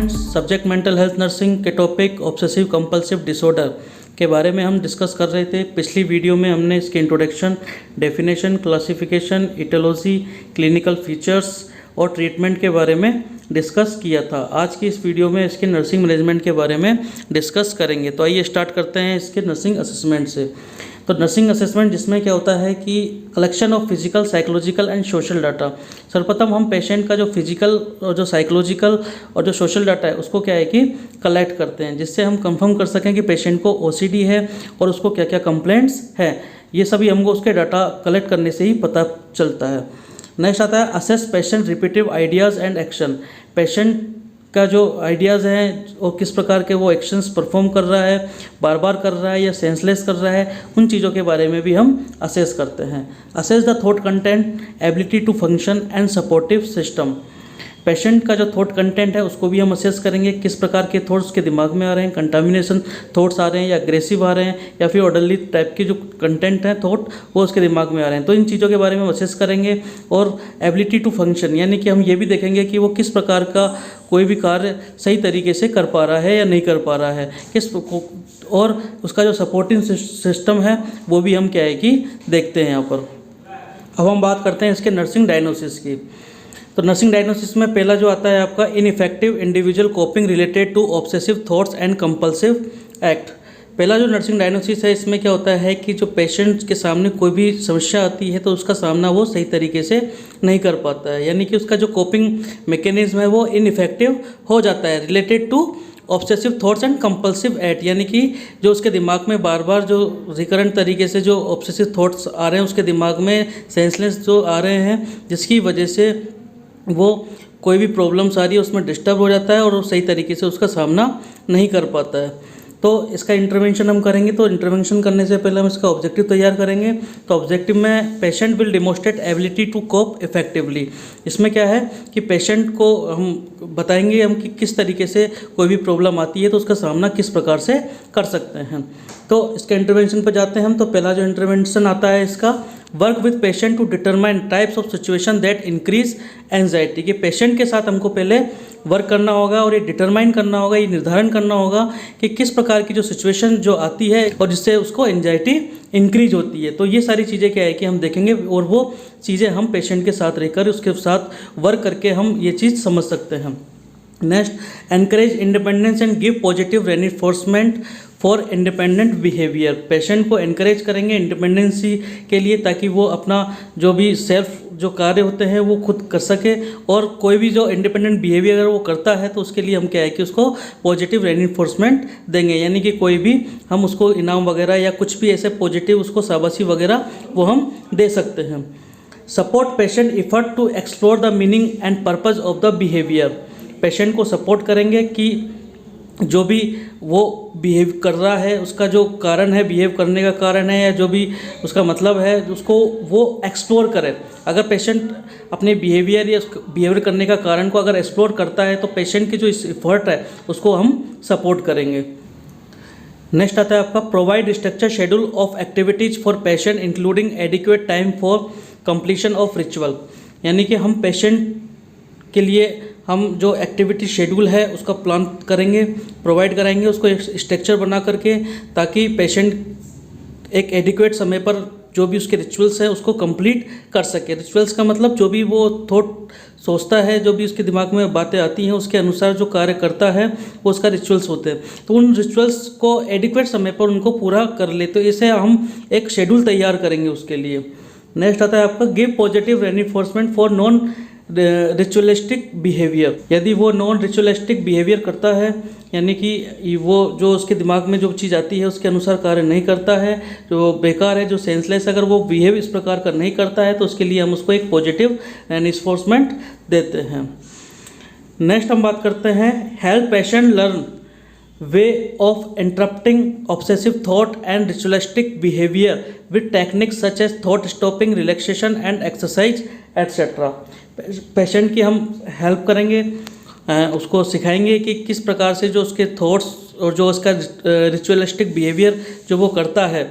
Students, subject mental health nursing के topic obsessive compulsive disorder के बारे में हम डिस्कस कर रहे थे। पिछली वीडियो में हमने इसके introduction, definition, classification, etiology, clinical features और ट्रीटमेंट के बारे में डिस्कस किया था। आज की इस वीडियो में इसके नर्सिंग मैनेजमेंट के बारे में डिस्कस करेंगे। तो आइए स्टार्ट करते हैं इसके नर्सिंग असेसमेंट से। तो नर्सिंग असेसमेंट जिसमें क्या होता है कि collection of physical, psychological and social data. सर्वप्रथम हम पेशेंट का जो फिजिकल और जो साइकोलॉजिकल और जो सोशल डाटा है उसको क्या है कि कलेक्ट करते हैं, जिससे हम कंफर्म कर सकें कि पेशेंट को ओसीडी है और उसको क्या क्या कंप्लेंट्स है। ये सभी हमको उसके डाटा कलेक्ट करने से ही पता चलता है। नेक्स्ट आता है assess patient repetitive ideas and action. Patient का जो आइडियाज़ हैं और किस प्रकार के वो एक्शंस परफॉर्म कर रहा है, बार बार कर रहा है या सेंसलेस कर रहा है, उन चीज़ों के बारे में भी हम असेस करते हैं। Assess the thought content, ability to function and supportive system. Patient का जो थॉट कंटेंट है उसको भी हम असेस करेंगे, किस प्रकार के थॉट्स के दिमाग में आ रहे हैं, कंटामिनेशन थॉट्स आ रहे हैं या अग्रेसिव आ रहे हैं या फिर ऑर्डरली टाइप के जो कंटेंट हैं थॉट वो उसके दिमाग में आ रहे हैं। तो इन चीज़ों के बारे में हम असेस करेंगे। और एबिलिटी टू फंक्शन यानी कि हम ये भी देखेंगे कि वो किस प्रकार का कोई भी कार्य सही तरीके से कर पा रहा है या नहीं कर पा रहा है, और उसका जो सपोर्टिंग सिस्टम है वो भी हम क्या है कि देखते हैं यहाँ पर। अब हम बात करते हैं इसके नर्सिंग डायग्नोसिस की। तो नर्सिंग डायग्नोसिस में पहला जो आता है आपका ineffective individual coping related to obsessive thoughts and compulsive act. पहला जो नर्सिंग डायग्नोसिस है इसमें क्या होता है कि जो पेशेंट के सामने कोई भी समस्या आती है तो उसका सामना वो सही तरीके से नहीं कर पाता है, यानी कि उसका जो कोपिंग मैकेनिज्म है वो इनइफेक्टिव हो जाता है related to obsessive thoughts and compulsive act. यानी कि जो उसके दिमाग में बार बार जो रिकरेंट तरीके से जो ऑब्सेसिव थॉट्स आ रहे हैं, उसके दिमाग में सेंसलेस जो आ रहे हैं, जिसकी वजह से वो कोई भी प्रॉब्लम्स आ रही है उसमें डिस्टर्ब हो जाता है और वो सही तरीके से उसका सामना नहीं कर पाता है। तो इसका इंटरवेंशन हम करेंगे। तो इंटरवेंशन करने से पहले हम इसका ऑब्जेक्टिव तैयार करेंगे। तो ऑब्जेक्टिव में patient will demonstrate ability to cope effectively. इसमें क्या है कि पेशेंट को हम बताएंगे हम कि किस तरीके से कोई भी प्रॉब्लम आती है तो उसका सामना किस प्रकार से कर सकते हैं। तो इसके इंटरवेंशन पर जाते हैं हम। तो पहला जो इंटरवेंशन आता है इसका work with patient to determine types of situation that increase anxiety. कि पेशेंट के साथ हमको पहले वर्क करना होगा और ये डिटरमाइन करना होगा, ये निर्धारण करना होगा कि किस प्रकार की जो सिचुएशन जो आती है और जिससे उसको एंजाइटी इंक्रीज होती है। तो ये सारी चीज़ें क्या है कि हम देखेंगे और वो चीज़ें हम पेशेंट के साथ रहकर उसके साथ वर्क करके हम ये चीज़ समझ सकते हैं। Next, encourage independence and give positive reinforcement for independent behaviour. Patient को एनकरेज करेंगे इंडिपेंडेंसी के लिए, ताकि वो अपना जो भी सेल्फ जो कार्य होते हैं वो खुद कर सके, और कोई भी जो इंडिपेंडेंट बिहेवियर अगर वो करता है तो उसके लिए हम क्या है कि उसको पॉजिटिव रेनफोर्समेंट देंगे, यानी कि कोई भी हम उसको इनाम वगैरह या कुछ भी ऐसे पॉजिटिव उसको शाबाशी वगैरह वो हम दे सकते हैं। Support patient effort to explore the meaning and purpose of the behaviour. Patient को सपोर्ट करेंगे कि जो भी वो बिहेव कर रहा है उसका जो कारण है, बिहेव करने का कारण है या जो भी उसका मतलब है, उसको वो एक्सप्लोर करे। अगर पेशेंट अपने बिहेवियर या बिहेवियर करने का कारण को अगर एक्सप्लोर करता है तो पेशेंट की जो एफर्ट है उसको हम सपोर्ट करेंगे। नेक्स्ट आता है आपका provide structure schedule of activities for patient including adequate time for completion of ritual. यानी कि हम पेशेंट के लिए हम जो एक्टिविटी शेड्यूल है उसका प्लान करेंगे, प्रोवाइड कराएंगे उसको एक स्ट्रक्चर बना करके, ताकि पेशेंट एक एडिक्वेट समय पर जो भी उसके रिचुअल्स हैं उसको कंप्लीट कर सके। रिचुअल्स का मतलब जो भी वो थॉट सोचता है, जो भी उसके दिमाग में बातें आती हैं उसके अनुसार जो कार्य करता है वो उसका रिचुअल्स होते हैं। तो उन रिचुअल्स को एडिक्वेट समय पर उनको पूरा कर ले, तो इसे हम एक शेड्यूल तैयार करेंगे उसके लिए। नेक्स्ट आता है आपका give positive reinforcement for non ritualistic behaviour. यदि वो नॉन रिचुअलिस्टिक बिहेवियर करता है, यानी कि वो जो उसके दिमाग में जो चीज़ आती है उसके अनुसार कार्य नहीं करता है, जो बेकार है, जो सेंसलेस, अगर वो बिहेव इस प्रकार का नहीं करता है तो उसके लिए हम उसको एक पॉजिटिव रेनफोर्समेंट देते हैं। नेक्स्ट हम बात करते हैं help patient learn way of interrupting obsessive thought and ritualistic behaviour with techniques such as thought stopping, relaxation and exercise etcetera. Patient की हम हेल्प करेंगे, उसको सिखाएंगे कि किस प्रकार से जो उसके थॉट्स और जो उसका रिचुअलिस्टिक बिहेवियर जो वो करता है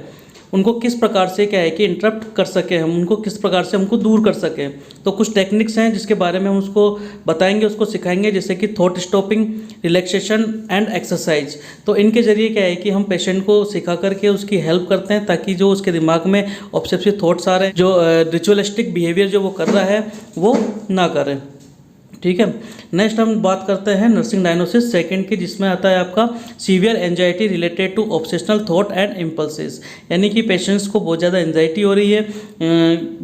उनको किस प्रकार से क्या है कि इंटरप्ट कर सकें हम, उनको किस प्रकार से हमको दूर कर सकें। तो कुछ टेक्निक्स हैं जिसके बारे में हम उसको बताएंगे, उसको सिखाएंगे, जैसे कि thought stopping, relaxation and exercise. तो इनके जरिए क्या है कि हम पेशेंट को सिखा करके उसकी हेल्प करते हैं, ताकि जो उसके दिमाग में ऑब्सेसिव थॉट्स आ रहे हैं, जो रिचुअलिस्टिक बिहेवियर जो वो कर रहा है वो ना करें। ठीक है, नेक्स्ट हम बात करते हैं नर्सिंग डायग्नोसिस सेकंड की, जिसमें आता है आपका severe anxiety related to obsessional thought and impulses. यानी कि पेशेंट्स को बहुत ज़्यादा एंजाइटी हो रही है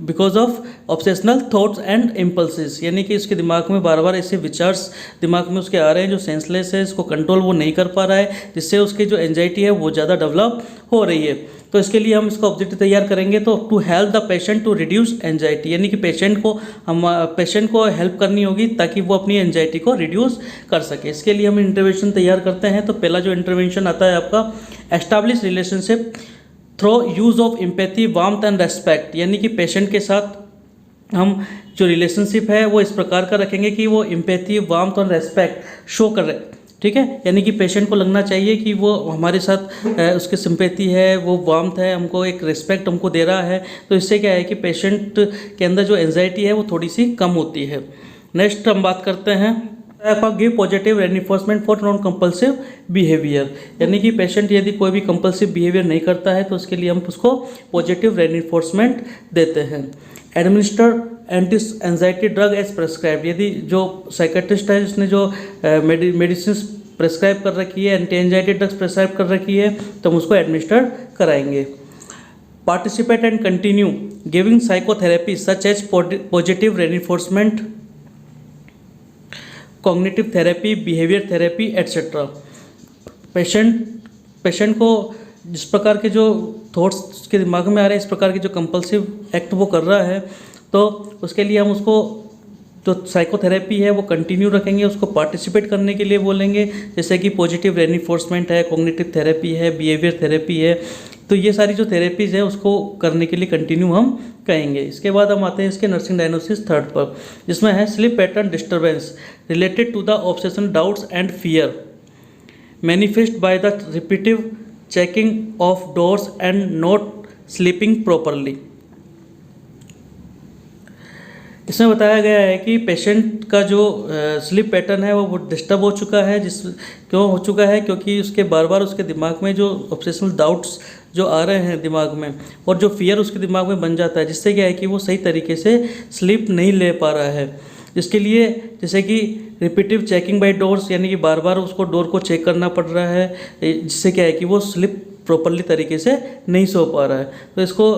because of obsessional thoughts and impulses, यानी कि उसके दिमाग में बार बार ऐसे विचार्स दिमाग में उसके आ रहे हैं जो सेंसलेस है, इसको कंट्रोल वो नहीं कर पा रहा है, जिससे उसकी जो एंजाइटी है वो ज़्यादा डेवलप हो रही है। तो इसके लिए हम इसका ऑब्जेक्टिव तैयार करेंगे, तो to help the patient to reduce anxiety, यानी कि पेशेंट को हेल्प करनी होगी ताकि वो अपनी एंजाइटी को रिड्यूस कर सके। इसके लिए हम इंटरवेंशन तैयार करते हैं। तो पहला जो इंटरवेंशन आता है आपका establish relationship through use of empathy, warmth and respect, यानी कि पेशेंट के साथ हम जो रिलेशनशिप है वो इस प्रकार का रखेंगे कि वो एम्पैथी, वार्मथ और रेस्पेक्ट शो कर रहे। ठीक है, यानी कि पेशेंट को लगना चाहिए कि वो हमारे साथ उसकी सिंपैथी है, वो वार्मथ है, हमको एक रिस्पेक्ट हमको दे रहा है। तो इससे क्या है कि पेशेंट के अंदर जो एंजाइटी है वो थोड़ी सी कम होती है। नेक्स्ट हम बात करते हैं आप give positive reinforcement for non compulsive behaviour, यानी कि पेशेंट यदि कोई भी कंपल्सिव बिहेवियर नहीं करता है तो उसके लिए हम उसको पॉजिटिव रेनफोर्समेंट देते हैं। Administer anti anxiety drug as prescribe, यदि जो साइकेट्रिस्ट है जिसने जो मेडिसिन प्रेस्क्राइब कर रखी है, एंटी एंजाइटी ड्रग्स प्रेस्क्राइब कर रखी है, तो हम उसको एडमिनिस्टर कराएंगे। Participate and continue giving psychotherapy such as positive reinforcement, cognitive therapy, behaviour therapy etcetera. Patient को जिस प्रकार के जो थॉट्स के दिमाग में आ रहे हैं, इस प्रकार के जो कंपल्सिव एक्ट वो कर रहा है, तो उसके लिए हम उसको जो साइकोथेरेपी है वो कंटिन्यू रखेंगे, उसको पार्टिसिपेट करने के लिए बोलेंगे, जैसे कि पॉजिटिव रेनफोर्समेंट है, कॉग्निटिव थेरेपी है, बिहेवियर थेरेपी है। तो ये सारी जो थेरेपीज़ है उसको करने के लिए कंटिन्यू हम कहेंगे। इसके बाद हम आते हैं इसके नर्सिंग डायग्नोसिस थर्ड पर, जिसमें है sleep pattern disturbance related to the obsession, doubts and fear manifest by the repetitive checking of doors and not sleeping properly. इसमें बताया गया है कि पेशेंट का जो स्लीप पैटर्न है वो डिस्टर्ब हो चुका है। क्यों हो चुका है? क्योंकि उसके बार बार उसके दिमाग में जो ऑब्सेशनल डाउट्स जो आ रहे हैं दिमाग में, और जो फियर उसके दिमाग में बन जाता है, जिससे क्या है कि वो सही तरीके से स्लीप नहीं ले पा रहा है। जिसके लिए जैसे कि रिपीटिव चेकिंग बाय डोर्स, यानी कि बार बार उसको डोर को चेक करना पड़ रहा है, जिससे क्या है कि वो स्लीप प्रॉपरली तरीके से नहीं सो पा रहा है। तो इसको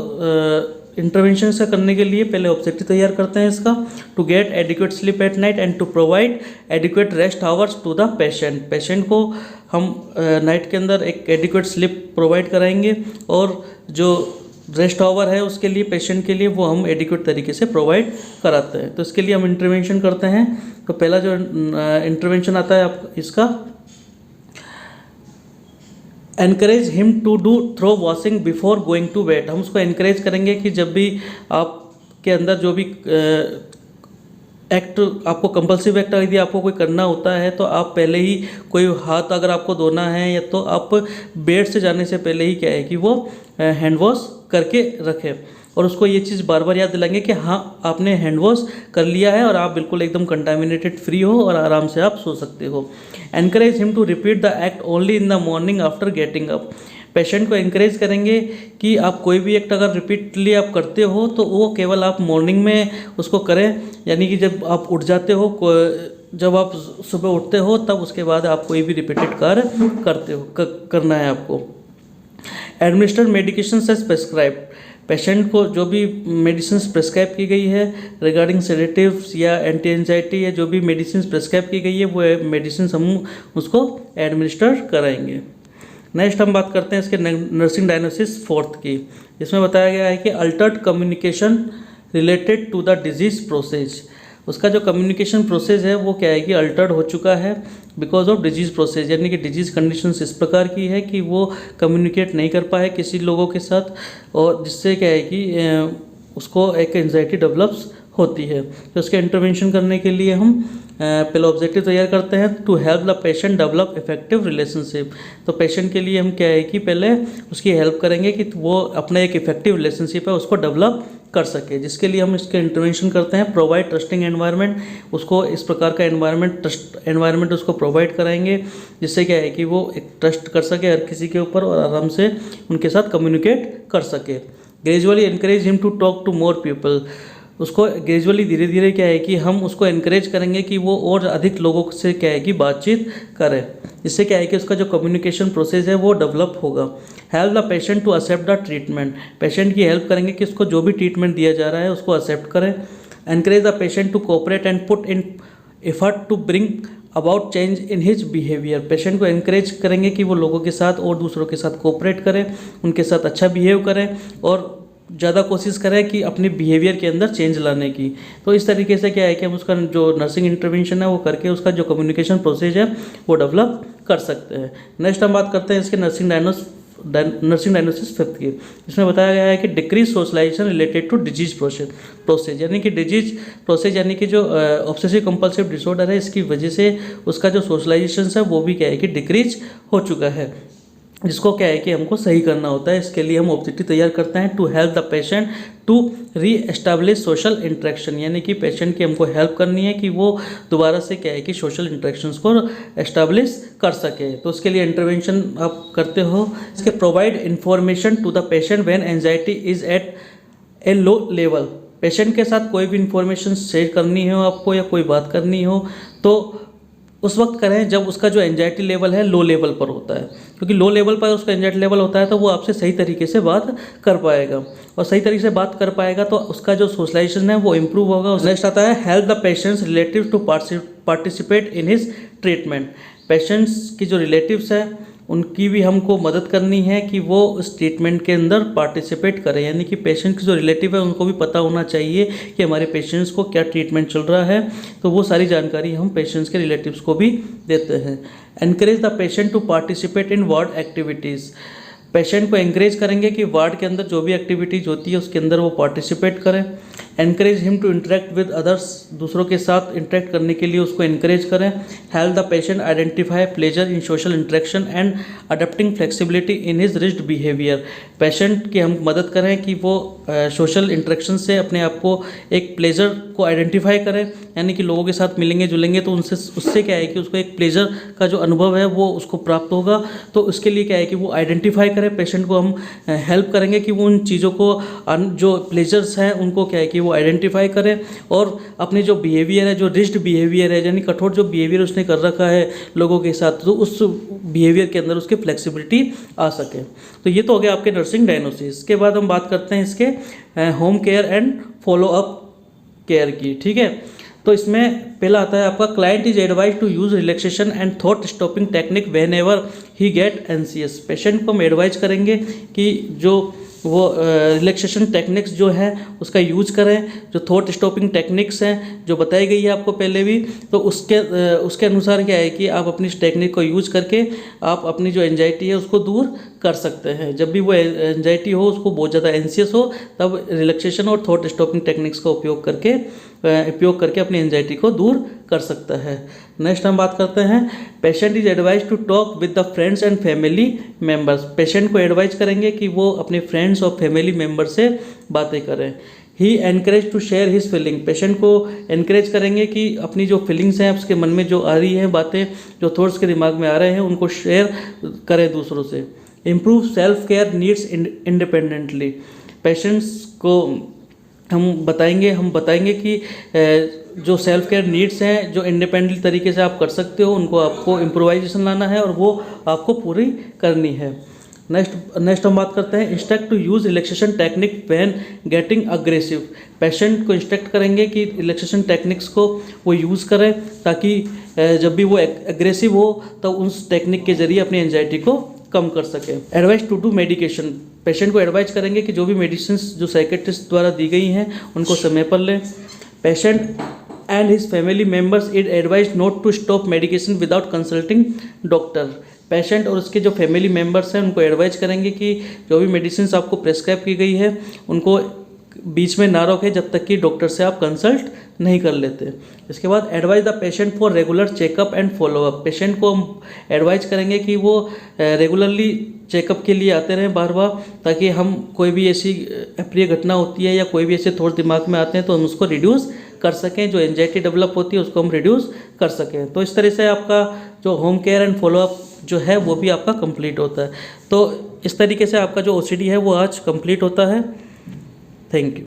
इंटरवेंशन से करने के लिए पहले ऑब्जेक्टिव तैयार करते हैं इसका, to get adequate sleep at night and to provide adequate rest hours to the patient को हम नाइट के अंदर एक एडिक्वेट स्लीप प्रोवाइड कराएंगे, और जो रेस्ट आवर है उसके लिए पेशेंट के लिए वो हम एडिक्वेट तरीके से प्रोवाइड कराते हैं। तो इसके लिए हम इंटरवेंशन करते हैं। तो पहला जो इंटरवेंशन आता है आप इसका, encourage him to do throw washing before going to bed. हम उसको एनकरेज करेंगे कि जब भी आपके अंदर जो भी एक्ट, आपको कंपल्सिव एक्ट यदि आपको कोई करना होता है, तो आप पहले ही कोई हाथ अगर आपको धोना है, या तो आप बेड से जाने से पहले ही क्या है कि वो हैंड वॉश करके रखें, और उसको ये चीज़ बार बार याद दिलाएंगे कि हाँ आपने हैंड वॉश कर लिया है और आप बिल्कुल एकदम कंटामिनेटेड फ्री हो और आराम से आप सो सकते हो। Encourage him to repeat the act only in the morning after getting up. Patient को एनकरेज करेंगे कि आप कोई भी एक्ट अगर रिपीटली आप करते हो तो वो केवल आप मॉर्निंग में उसको करें, यानी कि जब आप उठ जाते हो, जब आप सुबह उठते हो तब उसके बाद आप कोई भी रिपीटेड कार्य करते हो करना है आपको। Administer medication as prescribed. Patient को जो भी मेडिसिन प्रेस्क्राइब की गई है रिगार्डिंग सेडेटिव्स या एंटी एंजाइटी या जो भी मेडिसिन प्रेस्क्राइब की गई है वो मेडिसिन हम उसको एडमिनिस्टर कराएंगे। नेक्स्ट हम बात करते हैं इसके नर्सिंग डायग्नोसिस फोर्थ की। इसमें बताया गया है कि altered communication related to the disease process. उसका जो कम्युनिकेशन प्रोसेस है वो क्या है कि अल्टर्ड हो चुका है बिकॉज ऑफ डिजीज प्रोसेस, यानी कि डिजीज कंडीशंस इस प्रकार की है कि वो कम्युनिकेट नहीं कर पाए किसी लोगों के साथ, और जिससे क्या है कि उसको एक एंजाइटी डेवलप्स होती है। तो इसके इंटरवेंशन करने के लिए हम पहले ऑब्जेक्टिव तैयार करते हैं, to help the patient develop effective relationship. तो पेशेंट के लिए हम क्या है कि पहले उसकी हेल्प करेंगे कि वो अपना एक इफेक्टिव रिलेशनशिप है उसको डेवलप कर सके, जिसके लिए हम इसके इंटरवेंशन करते हैं, प्रोवाइड ट्रस्टिंग एनवायरनमेंट। उसको इस प्रकार का ट्रस्ट एनवायरनमेंट उसको प्रोवाइड कराएंगे जिससे क्या है कि वो एक ट्रस्ट कर सके हर किसी के ऊपर और आराम से उनके साथ कम्युनिकेट कर सके। Gradually encourage him to talk to more people. उसको ग्रेजुअली धीरे धीरे क्या है कि हम उसको एनकरेज करेंगे कि वो और अधिक लोगों से क्या है कि बातचीत करे, इससे क्या है कि उसका जो कम्युनिकेशन प्रोसेस है वो डेवलप होगा। Help the patient to accept the treatment. Patient की हेल्प करेंगे कि उसको जो भी ट्रीटमेंट दिया जा रहा है उसको एक्सेप्ट करें। Encourage the patient to cooperate and put in effort to bring about change in his behaviour. Patient को एनकरेज करेंगे कि वो लोगों के साथ और दूसरों के साथ कोऑपरेट करें, उनके साथ अच्छा बिहेव करें और ज़्यादा कोशिश करें कि अपने बिहेवियर के अंदर चेंज लाने की। तो इस तरीके से क्या है कि हम उसका जो नर्सिंग इंटरवेंशन है वो करके उसका जो कम्युनिकेशन प्रोसेस है वो डेवलप कर सकते हैं। नेक्स्ट हम बात करते हैं इसके नर्सिंग डायग्नोसिस फिफ्थ की। इसमें बताया गया है कि decrease socialisation related to disease process, यानी कि डिजीज प्रोसेस यानी कि जो ऑब्सेसिव कंपल्सिव डिसऑर्डर है इसकी वजह से उसका जो सोशलाइजेशन है वो भी क्या है कि डिक्रीज हो चुका है, जिसको क्या है कि हमको सही करना होता है। इसके लिए हम ऑब्जेक्टिव तैयार करते हैं, to help the patient to reestablish social interaction, यानी कि पेशेंट की हमको हेल्प करनी है कि वो दोबारा से क्या है कि सोशल इंटरेक्शंस को एस्टैब्लिश कर सके। तो उसके लिए इंटरवेंशन आप करते हो। इसके provide information to the patient when anxiety is at a low level. Patient के साथ कोई भी इंफॉर्मेशन शेयर करनी हो आपको या कोई बात करनी हो तो उस वक्त करें जब उसका जो एंजाइटी लेवल है लो लेवल पर होता है, क्योंकि लो लेवल पर उसका एंजाइटी लेवल होता है तो वो आपसे सही तरीके से बात कर पाएगा और सही तरीके से बात कर पाएगा तो उसका जो सोशलाइजेशन है वो इम्प्रूव होगा। नेक्स्ट आता है help the patients relative to participate in his treatment. Patients की जो रिलेटिव्स हैं उनकी भी हमको मदद करनी है कि वो उस ट्रीटमेंट के अंदर पार्टिसिपेट करें, यानी कि पेशेंट की जो रिलेटिव है उनको भी पता होना चाहिए कि हमारे पेशेंट्स को क्या ट्रीटमेंट चल रहा है, तो वो सारी जानकारी हम पेशेंट्स के रिलेटिव्स को भी देते हैं। Encourage the patient to participate in ward activities. Patient को एनकरेज करेंगे कि वार्ड के अंदर जो भी एक्टिविटीज़ होती है उसके अंदर वो पार्टिसिपेट करें। Encourage him to interact with others. दूसरों के साथ इंटरेक्ट करने के लिए उसको एनकरेज करें। Help the patient identify pleasure in social interaction and adapting flexibility in his restricted behaviour. Patient की हम मदद करें कि वो सोशल इंटरेक्शन से अपने आप को एक प्लेजर को आइडेंटिफाई करें, यानी कि लोगों के साथ मिलेंगे जुलेंगे तो उससे क्या है कि उसको एक प्लेजर का जो अनुभव है वो उसको प्राप्त होगा। तो उसके लिए क्या है कि वो आइडेंटिफाई करें। पेशेंट को हम हेल्प करेंगे कि वो उन चीज़ों को जो प्लेजर्स हैं उनको क्या है कि वो आइडेंटिफाई करें और अपने जो बिहेवियर है, जो रिस्ड बिहेवियर है, यानी कठोर जो बिहेवियर उसने कर रखा है लोगों के साथ, तो उस बिहेवियर के अंदर उसकी फ्लेक्सिबिलिटी आ सके। तो ये तो हो गया आपके नर्सिंग डायग्नोसिस। इसके बाद हम बात करते हैं इसके home care and follow up care की। ठीक है, तो इसमें पहला आता है आपका client is advise to use relaxation and thought stopping technique whenever he get anxious. Patient को हम एडवाइज करेंगे कि जो वो रिलैक्सेशन टेक्निक्स जो है उसका यूज करें, जो थॉट स्टॉपिंग टेक्निक्स हैं जो बताई गई है आपको पहले भी, तो उसके अनुसार क्या है कि आप अपनी इस टेक्निक को यूज करके आप अपनी जो एंजाइटी है उसको दूर कर सकते हैं। जब भी वो एंजाइटी हो, उसको बहुत ज़्यादा एंसियस हो, तब रिलैक्सेशन और थॉट स्टॉपिंग टेक्निक्स का उपयोग करके अपनी एंजाइटी को दूर कर सकता है। नेक्स्ट हम बात करते हैं patient is advise to talk with the friends and family members. Patient को एडवाइज करेंगे कि वो अपने फ्रेंड्स और फैमिली मेम्बर से बातें करें। He encourage to share his feeling. Patient को एनकरेज करेंगे कि अपनी जो फीलिंग्स हैं उसके मन में जो आ रही हैं बातें, जो थॉट्स के दिमाग में आ रहे हैं उनको शेयर करें दूसरों से। Improve self care needs independently. Patients को हम बताएंगे कि जो सेल्फ केयर नीड्स हैं जो इंडिपेंडेंट तरीके से आप कर सकते हो, उनको आपको इम्प्रोवाइजेशन लाना है और वो आपको पूरी करनी है। नेक्स्ट हम बात करते हैं instruct to use relaxation technique when getting aggressive. Patient को इंस्ट्रक्ट करेंगे कि रिलैक्सेशन टेक्निक्स को वो यूज़ करें ताकि जब भी वो एग्रेसिव हो तो उस टेक्निक के जरिए अपनी एंजाइटी को कम कर सके। Advice to do medication. Patient को एडवाइस करेंगे कि जो भी मेडिसिन जो साइकेट्रिस्ट द्वारा दी गई हैं उनको समय पर लें। Patient and his family members is advise not to stop medication without consulting doctor. Patient और उसके जो फैमिली मेम्बर्स हैं उनको एडवाइज करेंगे कि जो भी मेडिसिन आपको प्रेस्क्राइब की गई है उनको बीच में ना रखें जब तक कि डॉक्टर से आप कंसल्ट नहीं कर लेते। इसके बाद advise the patient for regular checkup and follow up. Patient को हम एडवाइज करेंगे कि वो रेगुलरली चेकअप के लिए आते रहें बार बार, ताकि हम कोई भी ऐसी अप्रिय घटना होती है या कोई भी ऐसे थॉट दिमाग में आते हैं तो हम उसको रिड्यूस कर सकें, जो एंजाइटी डेवलप होती है उसको हम रिड्यूस कर सकें। तो इस तरह से आपका जो होम केयर एंड फॉलोअप जो है वो भी आपका कंप्लीट होता है। तो इस तरीके से आपका जो OCD है वो आज कंप्लीट होता है। Thank you.